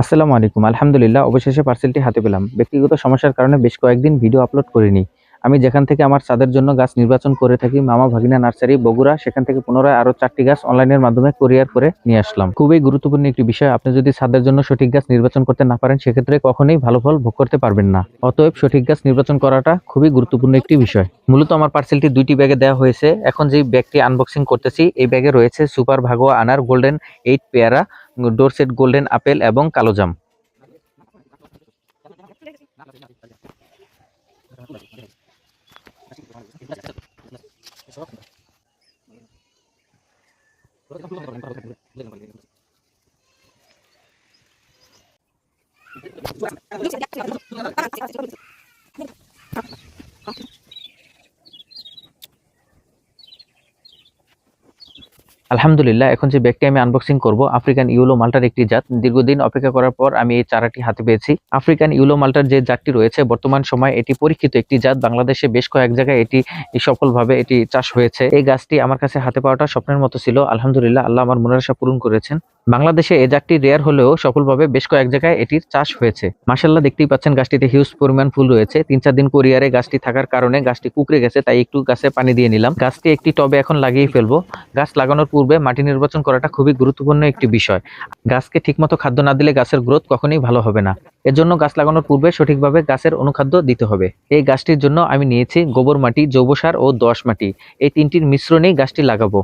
আসসালামু আলাইকুম। আলহামদুলিল্লাহ অবশেষে পার্সেলটি হাতে পেলাম। ব্যক্তিগত সমস্যার কারণে বেশ কয়েকদিন ভিডিও আপলোড করিনি। আমি যেখান থেকে আমার ছাদের জন্য গাছ নির্বাচন করে থাকি মামা ভাগিনা নার্সারি বগুড়া, সেখান থেকে পুনরায় আরো 4টি গাছ অনলাইনের মাধ্যমে কুরিয়ার করে নিয়ে আসলাম। খুবই গুরুত্বপূর্ণ একটি বিষয়। আপনি যদি ছাদের জন্য সঠিক গাছ নির্বাচন করতে না পারেন সেক্ষেত্রে কখনোই ভালো ফল ভোগ করতে পারবেন না। অতএব সঠিক গাছ নির্বাচন করাটা খুবই গুরুত্বপূর্ণ একটি বিষয়। মূলত আমার পার্সেলটি 2টি ব্যাগে দেওয়া হয়েছে। এখন যে ব্যাগটি আনবক্সিং করতেছি এই ব্যাগে রয়েছে সুপার ভাগোয়া আনার গোল্ডেন 8 পেয়ারা, ডোরসেট গোল্ডেন আপেল এবং কালো জাম। আলহামদুলিল্লাহ, এখন যে ব্যাগটি আমি আনবক্সিং করব আফ্রিকান ইয়েলো মাল্টার একটি জাত। দীর্ঘদিন অপেক্ষা করার পর আমি এই চারাটি হাতে পেয়েছি। আফ্রিকান ইয়েলো মাল্টার যে জাতটি রয়েছে বর্তমান সময় এটি পরীক্ষিত একটি জাত। বাংলাদেশে বেশ কয়েক জায়গায় এটি সফলভাবে চাষ হয়েছে। এই গাছটি আমার কাছে হাতে পাওয়াটা স্বপ্নের মতো ছিল। আলহামদুলিল্লাহ, আল্লাহ আমার মনের আশা পূরণ করেছেন। বাংলাদেশে এই জাতটি রেয়ার হলেও সফলভাবে বেশ কয়েক জায়গায় এটির চাষ হয়েছে। মাশাআল্লাহ, দেখতেই পাচ্ছেন গাছটিতে হিউজ পরিমাণ ফুল রয়েছে। 3-4 দিন কোরিয়ারে গাছটি থাকার কারণে গাছটি কুকড়ে গেছে, তাই একটু গাছে পানি দিয়ে নিলাম। গাছটি একটি টবে এখন লাগিয়ে ফেলবো। গাছ লাগানোর পূর্বে মাটি নির্বাচন করাটা খুবই গুরুত্বপূর্ণ একটি বিষয়। গাছকে ঠিকমতো খাদ্য না দিলে গাছের গ্রোথ কখনোই ভালো হবে না। এর জন্য গাছ লাগানোর পূর্বে সঠিকভাবে গাছের অনুখাদ্য দিতে হবে। এই গাছটির জন্য আমি নিয়েছি গোবর মাটি, জৈব সার ও দোআঁশ মাটি। এই তিনটির মিশ্রণেই গাছটি লাগাবো।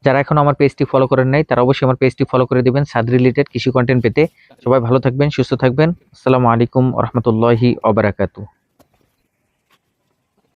যারা এখন আমার পেজটি ফলো করেন নাই তারা অবশ্যই আমার পেজটি ফলো করে দিবেন ছাদ রিলেটেড কৃষি কন্টেন্ট পেতে। সবাই ভালো থাকবেন, সুস্থ থাকবেন। আসসালামু আলাইকুম ওয়া রাহমাতুল্লাহি ওয়া বারাকাতুহু।